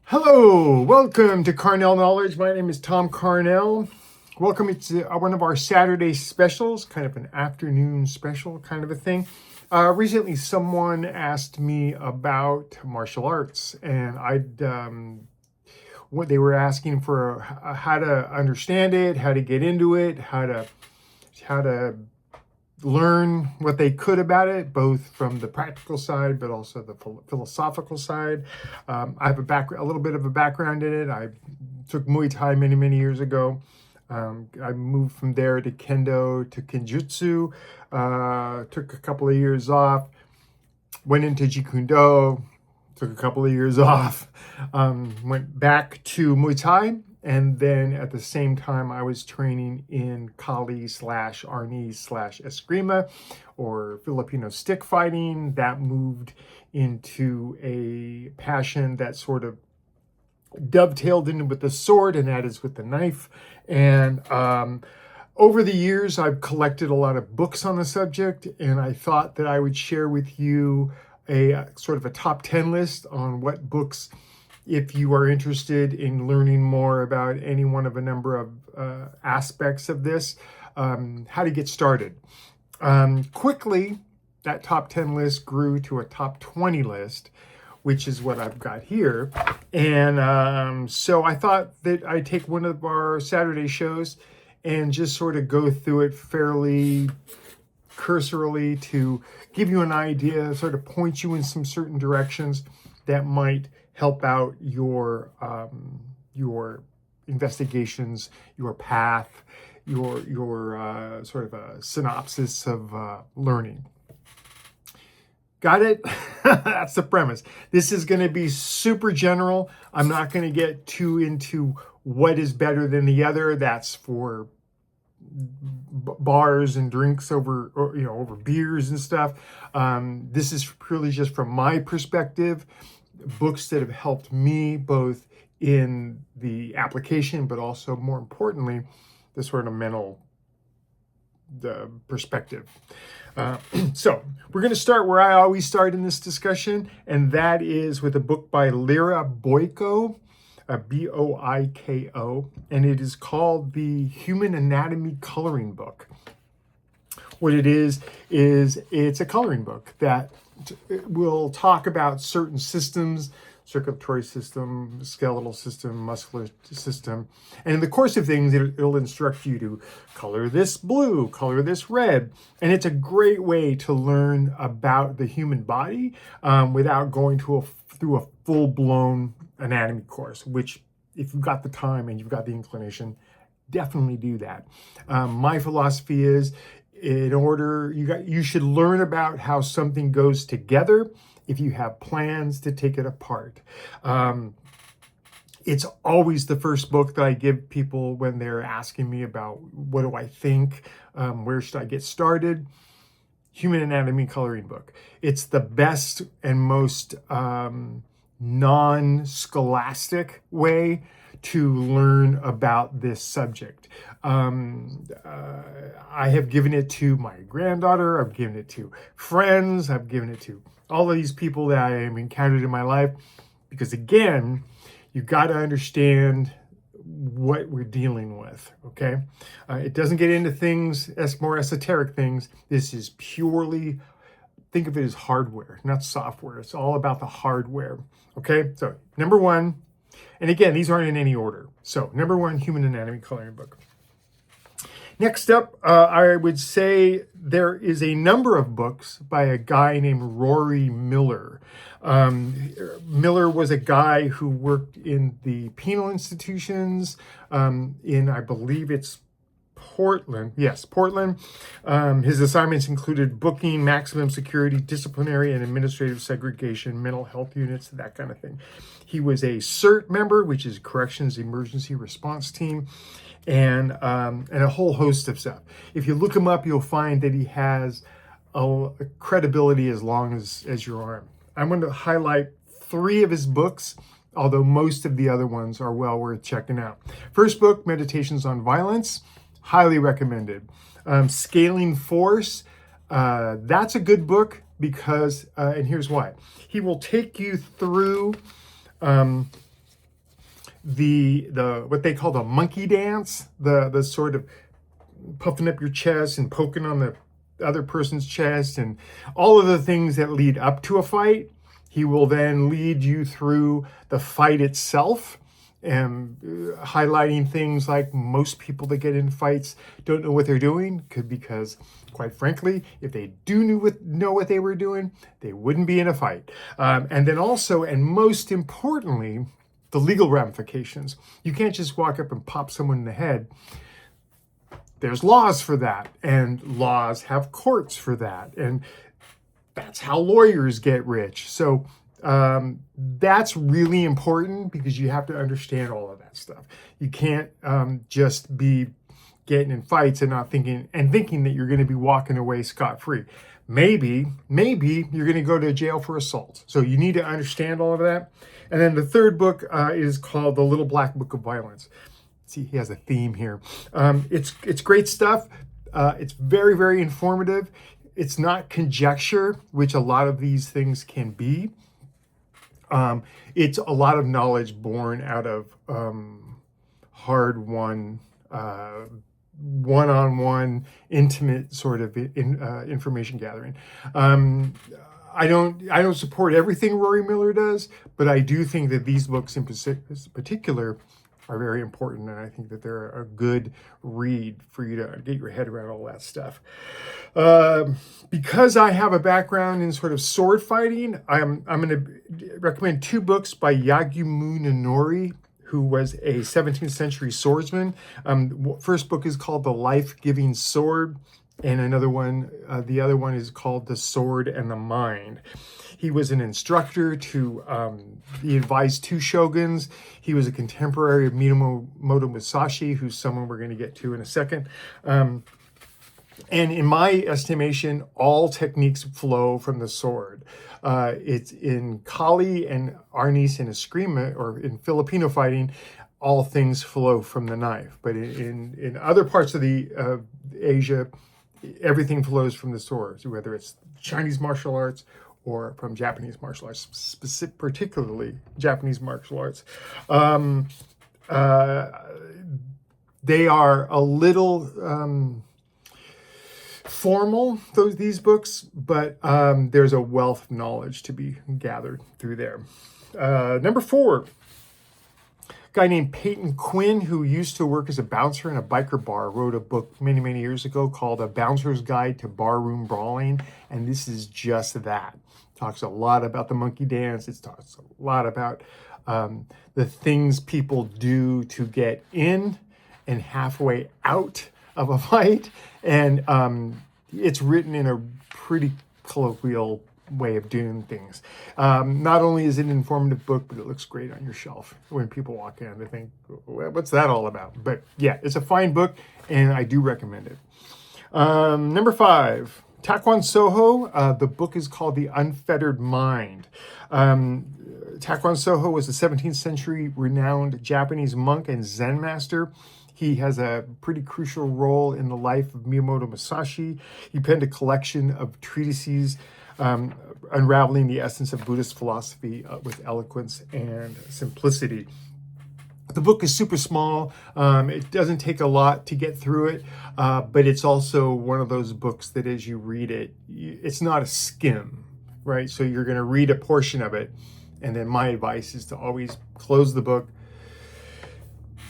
Hello, welcome to Carnell Knowledge. My name is Tom Carnell. Welcome. It's one of our Saturday specials, kind of an afternoon special kind of a thing. Recently, someone asked me about martial arts, and what they were asking for how to understand it, how to get into it, how to learn what they could about it, both from the practical side, but also the philosophical side. I have a little bit of a background in it. I took Muay Thai many, many years ago. I moved from there to Kendo to Kenjutsu. Took a couple of years off. Went into Jeet Kune Do. Took a couple of years off. Went back to Muay Thai. And then at the same time, I was training in Kali / Arnis / Eskrima, or Filipino stick fighting. That moved into a passion that sort of dovetailed in with the sword, and that is with the knife. And over the years, I've collected a lot of books on the subject, and I thought that I would share with you a sort of a top 10 list on what books, if you are interested in learning more about any one of a number of aspects of this, how to get started. Quickly, that top 10 list grew to a top 20 list, which is what I've got here. And so I thought that I'd take one of our Saturday shows and just sort of go through it fairly cursorily to give you an idea, sort of point you in some certain directions that might help out your investigations, your path, your sort of a synopsis of learning. Got it? That's the premise. This is going to be super general. I'm not going to get too into what is better than the other. That's for bars and drinks over beers and stuff. This is purely just from my perspective. Books that have helped me both in the application, but also more importantly, the sort of mental perspective. So we're going to start where I always start in this discussion, and that is with a book by Lyra Boyko, Boiko, and it is called the Human Anatomy Coloring Book. What it is it's a coloring book that will talk about certain systems, circulatory system, skeletal system, muscular system. And in the course of things, it'll instruct you to color this blue, color this red. And it's a great way to learn about the human body without going through a full-blown anatomy course, which if you've got the time and you've got the inclination, definitely do that. My philosophy is, you should learn about how something goes together if you have plans to take it apart. It's always the first book that I give people when they're asking me about what do I think, where should I get started. Human Anatomy Coloring Book. It's the best and most non-scholastic way to learn about this subject. I have given it to my granddaughter, I've given it to friends, I've given it to all of these people that I have encountered in my life, because again, you've got to understand what we're dealing with, okay? It doesn't get into things, more esoteric things. This is purely, think of it as hardware, not software. It's all about the hardware, okay? So number one, and again, these aren't in any order. So number one, Human Anatomy Coloring Book. Next up, I would say there is a number of books by a guy named Rory Miller. Miller was a guy who worked in the penal institutions in, I believe it's Portland. Yes, Portland. His assignments included booking, maximum security, disciplinary and administrative segregation, mental health units, that kind of thing. He was a CERT member, which is Corrections Emergency Response Team, and a whole host of stuff. If you look him up, you'll find that he has a credibility as long as your arm. I'm going to highlight 3 of his books, although most of the other ones are well worth checking out. First book, Meditations on Violence, highly recommended. Scaling Force, that's a good book because, and here's why. He will take you through the what they call the monkey dance, the sort of puffing up your chest and poking on the other person's chest, and all of the things that lead up to a fight. He will then lead you through the fight itself, and highlighting things like most people that get in fights don't know what they're doing, because quite frankly, if they do know what they were doing, they wouldn't be in a fight. And then also, and most importantly, the legal ramifications. You can't just walk up and pop someone in the head. There's laws for that, and laws have courts for that, and that's how lawyers get rich. So that's really important, because you have to understand all of that stuff. You can't just be getting in fights and not thinking that you're going to be walking away scot-free. Maybe you're going to go to jail for assault. So you need to understand all of that. And then the third book is called The Little Black Book of Violence. See, he has a theme here. It's great stuff. It's very, very informative. It's not conjecture, which a lot of these things can be. It's a lot of knowledge born out of hard-won, one-on-one, intimate sort of information gathering. I don't support everything Rory Miller does, but I do think that these books in particular are very important, and I think that they're a good read for you to get your head around all that stuff. Because I have a background in sort of sword fighting, I'm going to recommend two books by Yagumu Nonori, who was a 17th century swordsman. First book is called The Life-Giving Sword, and another one, the other one is called The Sword and the Mind. He was an instructor to, he advised two shoguns. He was a contemporary of Minamoto Musashi, who's someone we're going to get to in a second. And in my estimation, all techniques flow from the sword. It's in Kali and Arnis and Eskrima, or in Filipino fighting, all things flow from the knife. But in other parts of the Asia, everything flows from the sword, whether it's Chinese martial arts or from Japanese martial arts, particularly Japanese martial arts. They are a little formal, these books, but there's a wealth of knowledge to be gathered through there. Number 4, a guy named Peyton Quinn, who used to work as a bouncer in a biker bar, wrote a book many, many years ago called A Bouncer's Guide to Barroom Brawling, and this is just that. Talks a lot about the monkey dance. It talks a lot about the things people do to get in and halfway out of a fight, and it's written in a pretty colloquial way of doing things. Not only is it an informative book, but it looks great on your shelf. When people walk in, they think, what's that all about? But yeah, it's a fine book, and I do recommend it. Number 5, Takwon Soho. The book is called The Unfettered Mind. Takwon Soho was a 17th century renowned Japanese monk and Zen master. He has a pretty crucial role in the life of Miyamoto Musashi. He penned a collection of treatises unraveling the essence of Buddhist philosophy with eloquence and simplicity. The book is super small. It doesn't take a lot to get through it, but it's also one of those books that as you read it, it's not a skim, right? So you're going to read a portion of it, and then my advice is to always close the book,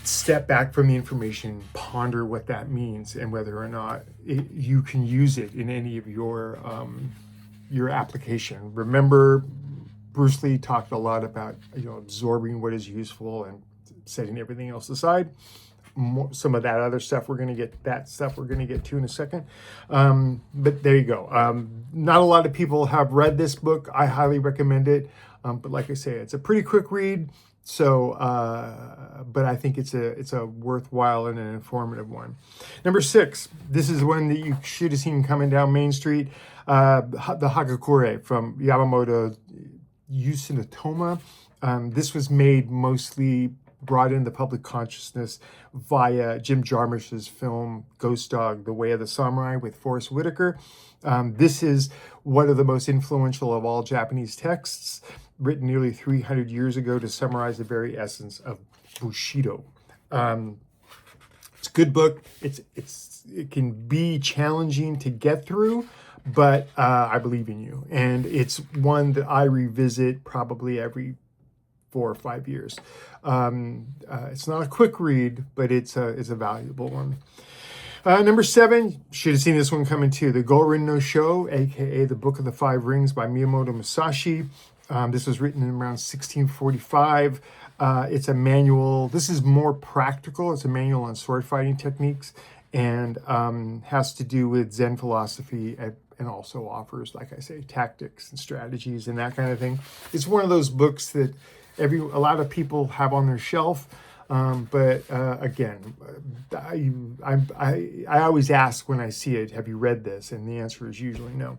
step back from the information, ponder what that means, and whether or not you can use it in any of your application. Remember, Bruce Lee talked a lot about absorbing what is useful and setting everything else aside. Some of that other stuff we're going to get to in a second. But there you go. Not a lot of people have read this book. I highly recommend it. But like I say, it's a pretty quick read. So, but I think it's a worthwhile and an informative one. Number 6, this is one that you should have seen coming down Main Street. The Hagakure from Yamamoto Yusunetoma. This was brought into public consciousness via Jim Jarmusch's film Ghost Dog, The Way of the Samurai with Forrest Whitaker. This is one of the most influential of all Japanese texts. written nearly 300 years ago to summarize the very essence of Bushido. It's a good book. It can be challenging to get through, but I believe in you. And it's one that I revisit probably every 4 or 5 years. It's not a quick read, but it's a valuable one. Number 7, should have seen this one coming too. The Gorin no Sho, aka The Book of the Five Rings by Miyamoto Musashi. This was written in around 1645. It's a manual. This is more practical. It's a manual on sword fighting techniques and has to do with Zen philosophy and also offers, like I say, tactics and strategies and that kind of thing. It's one of those books that a lot of people have on their shelf. But again, I always ask when I see it, have you read this? And the answer is usually no.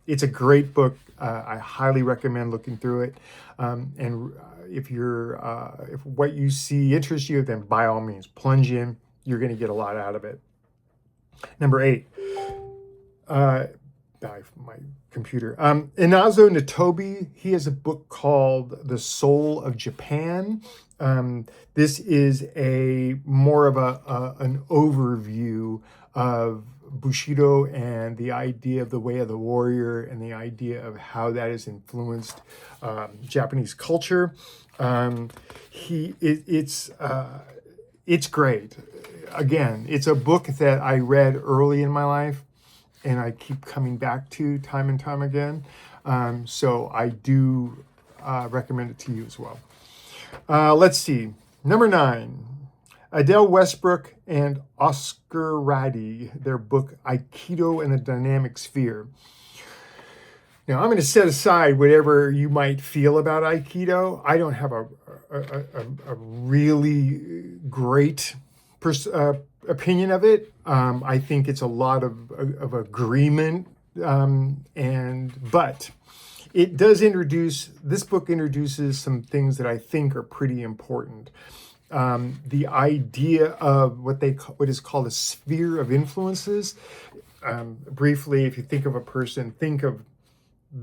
It's a great book. I highly recommend looking through it. And if what you see interests you, then by all means, plunge in. You're going to get a lot out of it. Number 8. My computer. Inazo Nitobi, he has a book called The Soul of Japan. This is more of an overview of Bushido and the idea of the way of the warrior and the idea of how that has influenced Japanese culture. It's great. Again, it's a book that I read early in my life and I keep coming back to time and time again. So I do recommend it to you as well. Let's see. Number 9, Adele Westbrook and Oscar Ratti, their book Aikido and the Dynamic Sphere. Now, I'm going to set aside whatever you might feel about Aikido. I don't have a really great opinion of it. I think it's a lot of agreement, but it does this book introduces some things that I think are pretty important. The idea of what is called a sphere of influences. Briefly, if you think of a person, think of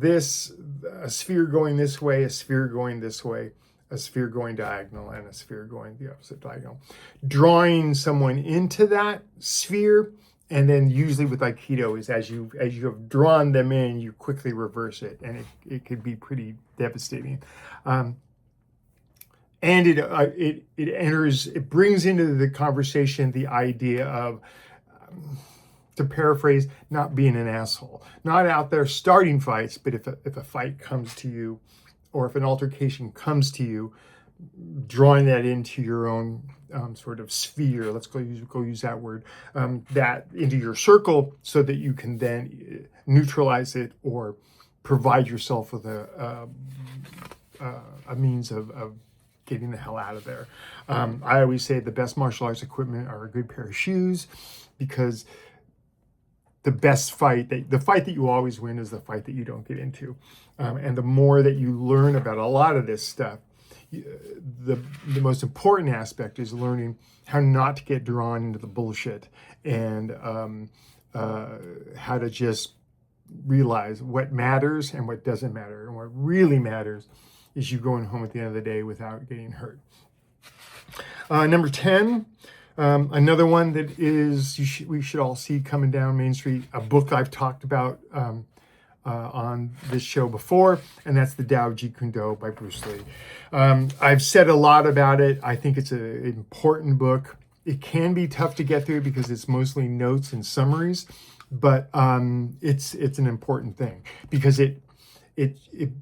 a sphere going this way, a sphere going this way, a sphere going diagonal, and a sphere going the opposite diagonal. Drawing someone into that sphere, and then usually with Aikido is as you have drawn them in, you quickly reverse it, and it could be pretty devastating. And it brings into the conversation the idea of, to paraphrase, not being an asshole, not out there starting fights, but if a fight comes to you, or if an altercation comes to you, drawing that into your own sort of sphere, let's go use that word, that into your circle so that you can then neutralize it or provide yourself with a means of getting the hell out of there. I always say the best martial arts equipment are a good pair of shoes, because the fight that you always win is the fight that you don't get into. And the more that you learn about a lot of this stuff, the most important aspect is learning how not to get drawn into the bullshit, and how to just realize what matters and what doesn't matter. And what really matters is you going home at the end of the day without getting hurt. Number 10, another one that we should all see coming down Main Street, a book I've talked about on this show before, and that's The Tao Jeet Kune Do by Bruce Lee. I've said a lot about it. I think it's an important book. It can be tough to get through because it's mostly notes and summaries, but it's an important thing, because it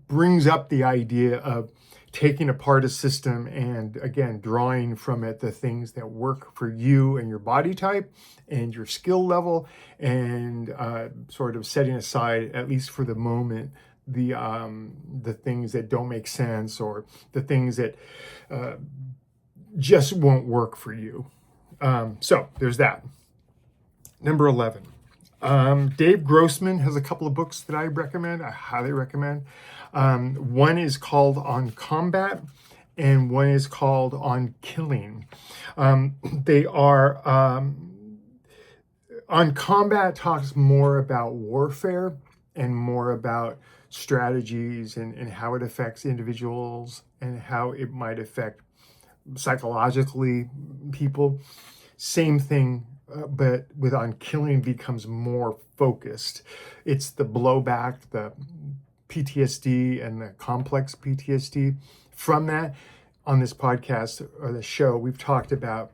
brings up the idea of taking apart a system and, again, drawing from it the things that work for you and your body type and your skill level, and sort of setting aside, at least for the moment, the things that don't make sense, or the things that just won't work for you. So there's that. Number 11. Dave Grossman has a couple of books that I recommend. I highly recommend. One is called On Combat, and one is called On Killing. They are, On Combat talks more about warfare and more about strategies and how it affects individuals and how it might affect psychologically people. Same thing, but with On Killing becomes more focused. It's the blowback, the PTSD and the complex PTSD from that. On this podcast or the show, we've talked about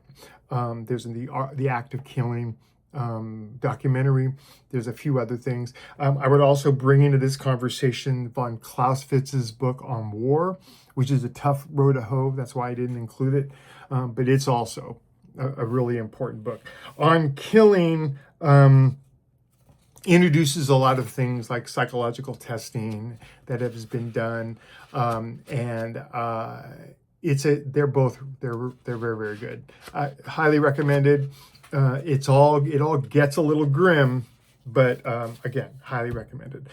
there's the Act of Killing documentary. There's a few other things. I would also bring into this conversation von Clausewitz's book on war, which is a tough road to hoe. That's why I didn't include it. But it's also a really important book. On Killing introduces a lot of things like psychological testing that has been done, they're very, very good. Highly recommended. It all gets a little grim, but again, highly recommended.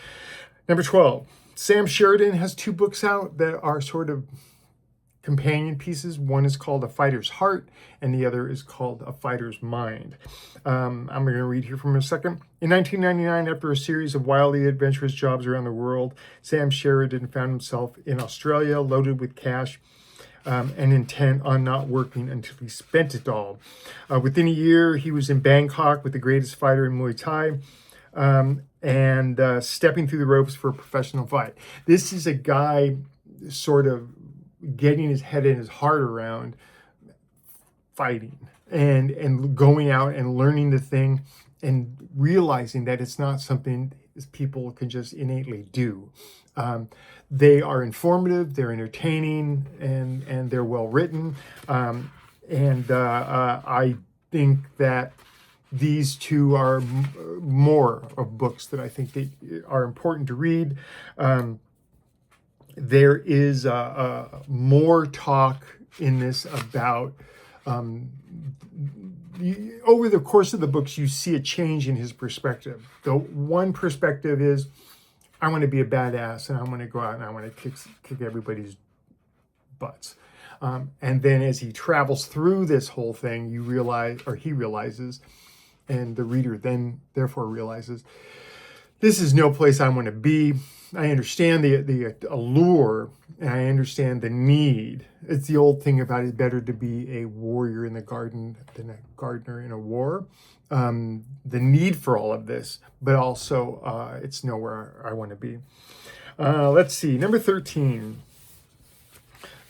Number 12, Sam Sheridan has 2 books out that are sort of companion pieces. One is called A Fighter's Heart, and the other is called A Fighter's Mind. I'm going to read here from a second. In 1999, after a series of wildly adventurous jobs around the world, Sam Sheridan found himself in Australia, loaded with cash, and intent on not working until he spent it all. Within a year, he was in Bangkok with the greatest fighter in Muay Thai, and stepping through the ropes for a professional fight. This is a guy sort of getting his head and his heart around fighting and going out and learning the thing and realizing that it's not something people can just innately do. They are informative, they're entertaining, and they're well written. I think that these 2 are more of books that I think they are important to read. There is more talk in this about over the course of the books, you see a change in his perspective. The one perspective is, I want to be a badass and I want to go out and I want to kick everybody's butts. And then as he travels through this whole thing, he realizes, and the reader then therefore realizes, this is no place I want to be. I understand the allure, and I understand the need. It's the old thing about it's better to be a warrior in the garden than a gardener in a war. The need for all of this, but also it's nowhere I want to be. Let's see, number 13.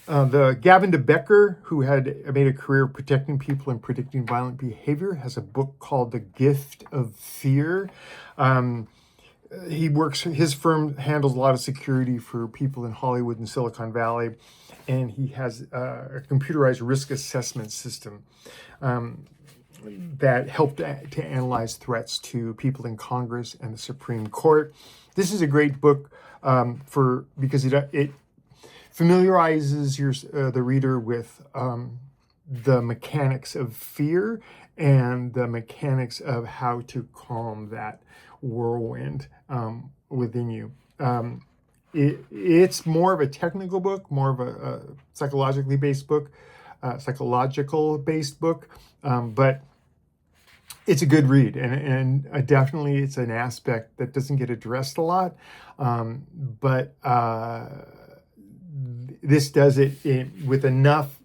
The Gavin de Becker, who had made a career of protecting people and predicting violent behavior, has a book called The Gift of Fear. His firm handles a lot of security for people in Hollywood and Silicon Valley, and he has a computerized risk assessment system that helped to analyze threats to people in Congress and the Supreme Court. This is a great book because it familiarizes the reader with the mechanics of fear and the mechanics of how to calm that whirlwind within you. It's more of a technical book, more of a psychological based book, but it's a good read, and definitely it's an aspect that doesn't get addressed a lot, but this does it with enough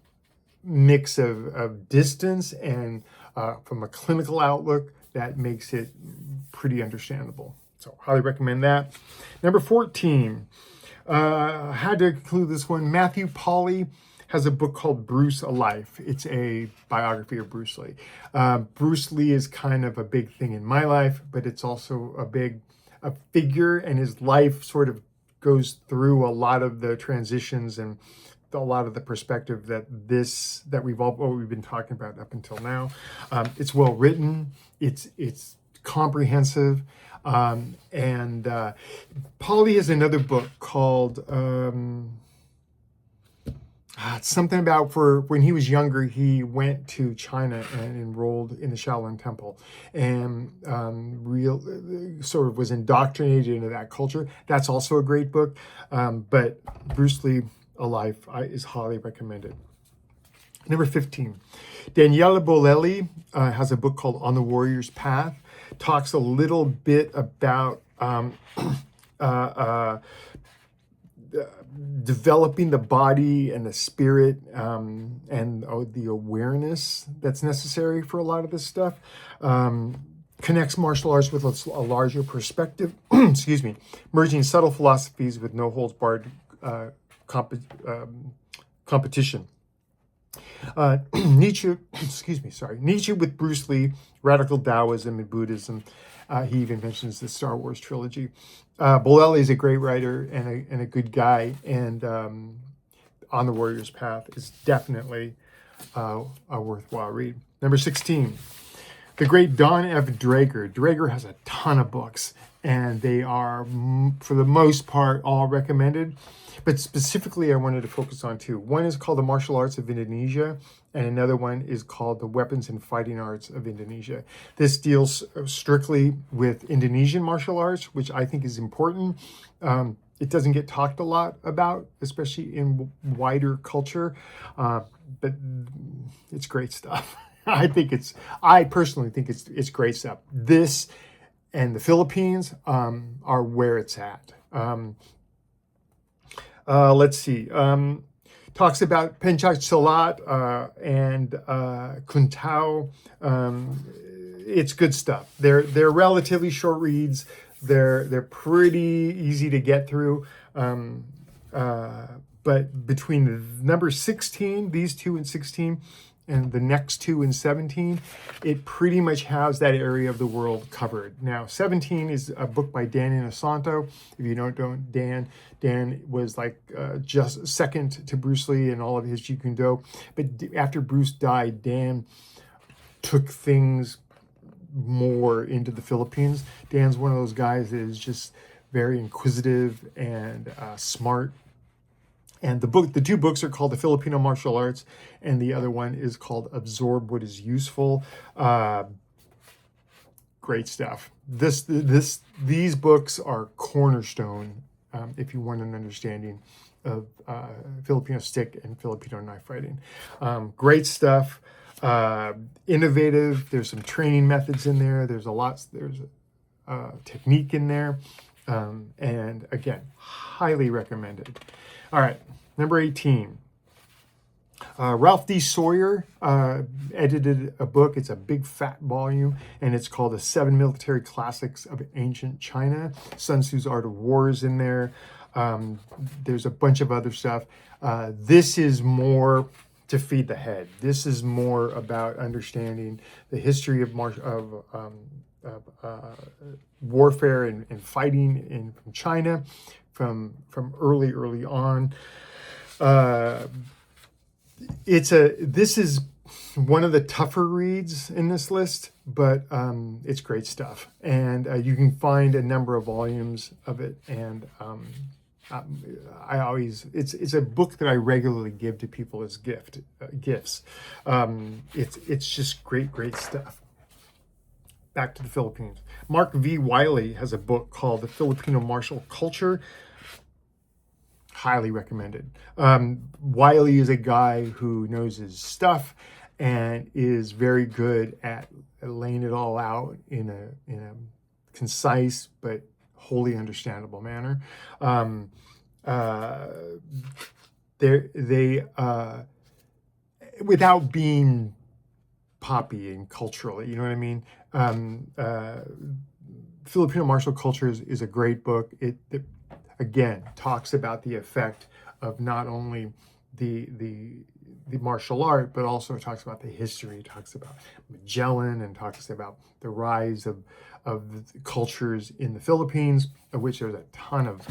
mix of distance and from a clinical outlook that makes it pretty understandable. So highly recommend that. Number 14, I had to include this one. Matthew Polly has a book called Bruce A Life. It's a biography of Bruce Lee. Bruce Lee is kind of a big thing in my life, but it's also a figure, and his life sort of goes through a lot of the transitions and a lot of the perspective that we've been talking about up until now. It's well written. It's comprehensive. And Polly has another book called it's something about for when he was younger, he went to China and enrolled in the Shaolin Temple and sort of was indoctrinated into that culture. That's also a great book. But Bruce Lee, A Life, is highly recommended. Number 15, Daniela Bolelli has a book called On the Warrior's Path. Talks a little bit about developing the body and the spirit, and the awareness that's necessary for a lot of this stuff. Connects martial arts with a larger perspective, excuse me, merging subtle philosophies with no holds barred competition. Nietzsche, Nietzsche with Bruce Lee, radical Taoism and Buddhism. He even mentions the Star Wars trilogy. Bolelli is a great writer and a good guy, and On the Warrior's Path is definitely a worthwhile read. Number 16, the great Don F. Draeger. Draeger has a ton of books, and they are, for the most part, all recommended. But specifically, I wanted to focus on two. One is called The Martial Arts of Indonesia, and another one is called The Weapons and Fighting Arts of Indonesia. This deals strictly with Indonesian martial arts, which I think is important. It doesn't get talked a lot about, especially in wider culture, but it's great stuff. I personally think it's great stuff. This and the Philippines are where it's at. Let's see. Talks about Pencak Silat and Kuntao. It's good stuff. They're relatively short reads. They're pretty easy to get through. But between the number 16, these two and 16, and the next two in 17, it pretty much has that area of the world covered. Now, 17 is a book by Dan Inosanto. If you don't know Dan was like just second to Bruce Lee in all of his Jeet Kune Do. But after Bruce died, Dan took things more into the Philippines. Dan's one of those guys that is just very inquisitive and smart. And the two books are called The Filipino Martial Arts, and the other one is called Absorb What Is Useful. Great stuff. These books are cornerstone if you want an understanding of Filipino stick and Filipino knife fighting. Great stuff. Innovative. There's some training methods in there. There's technique in there. And again, highly recommended. All right, number 18. Ralph D. Sawyer edited a book. It's a big fat volume, and it's called The 7 Military Classics of Ancient China. Sun Tzu's Art of War is in there. There's a bunch of other stuff. This is more to feed the head. This is more about understanding the history of warfare and fighting from China, from early on. This is one of the tougher reads in this list, but it's great stuff, and you can find a number of volumes of it. And it's a book that I regularly give to people as gifts. It's just great stuff. Back to the Philippines. Mark V. Wiley has a book called The Filipino Martial Culture. Highly recommended. Wiley is a guy who knows his stuff and is very good at laying it all out in a concise but wholly understandable manner. Without being poppy and culturally, you know what I mean? Filipino Martial Culture is a great book. It again talks about the effect of not only the martial art, but also talks about the history. It talks about Magellan and talks about the rise of the cultures in the Philippines, of which there's a ton of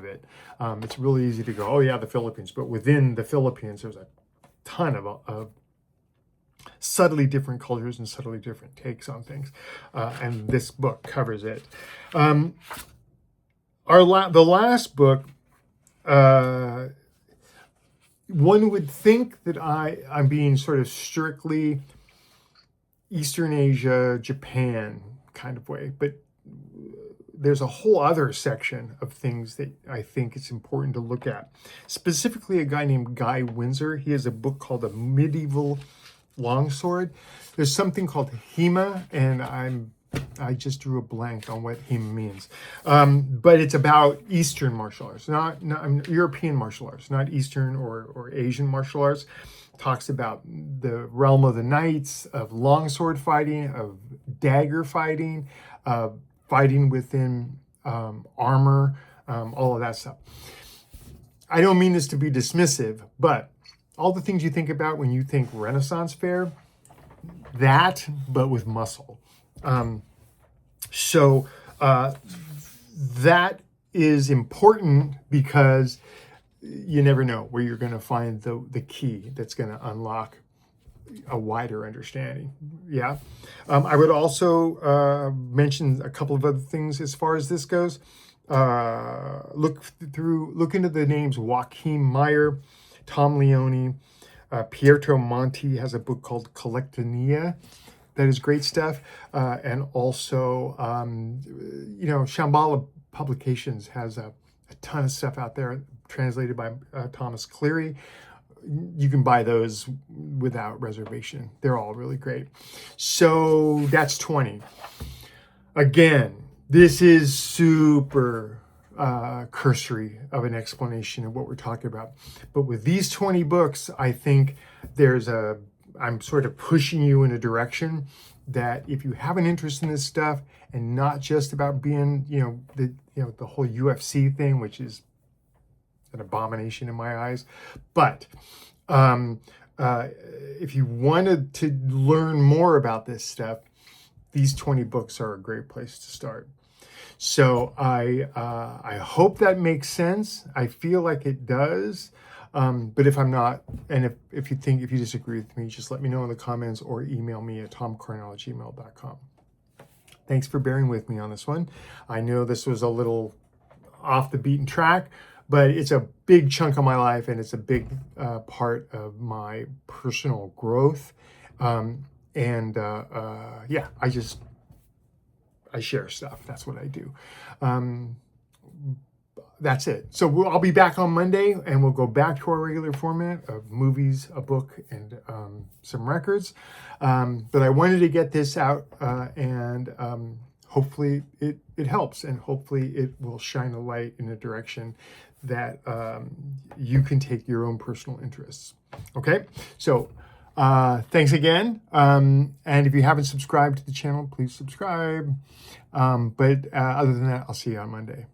it. It's really easy to go, oh yeah, the Philippines, but within the Philippines, there's a ton of subtly different cultures and subtly different takes on things, and this book covers it. The last book, one would think that I'm being sort of strictly Eastern Asia, Japan kind of way, but there's a whole other section of things that I think it's important to look at. Specifically, a guy named Guy Windsor. He has a book called A Medieval Longsword. There's something called HEMA, and I'm I just drew a blank on what him means. But it's about Eastern martial arts, not European martial arts, not Eastern or Asian martial arts. Talks about the realm of the knights, of longsword fighting, of dagger fighting, fighting within armor, all of that stuff. I don't mean this to be dismissive, but all the things you think about when you think Renaissance fair, that, but with muscle. So that is important because you never know where you're going to find the key that's going to unlock a wider understanding. Yeah. I would also mention a couple of other things as far as this goes. Look into the names Joachim Meyer, Tom Leone, Pietro Monti has a book called Collectanea. That is great stuff. And also, Shambhala Publications has a ton of stuff out there translated by Thomas Cleary. You can buy those without reservation. They're all really great. So that's 20. Again, this is super cursory of an explanation of what we're talking about. But with these 20 books, I think I'm sort of pushing you in a direction that if you have an interest in this stuff and not just about being, the whole UFC thing, which is an abomination in my eyes, but if you wanted to learn more about this stuff, these 20 books are a great place to start. So I hope that makes sense. I feel like it does. But if I'm not, and if you disagree with me, just let me know in the comments or email me at tomcarnell@gmail.com. Thanks for bearing with me on this one. I know this was a little off the beaten track, but it's a big chunk of my life and it's a big part of my personal growth. I share stuff. That's what I do. That's it. So I'll be back on Monday and we'll go back to our regular format of movies, a book, and some records. But I wanted to get this out and hopefully it helps, and hopefully it will shine a light in a direction that you can take your own personal interests. Okay? So thanks again. And if you haven't subscribed to the channel, please subscribe. But other than that, I'll see you on Monday.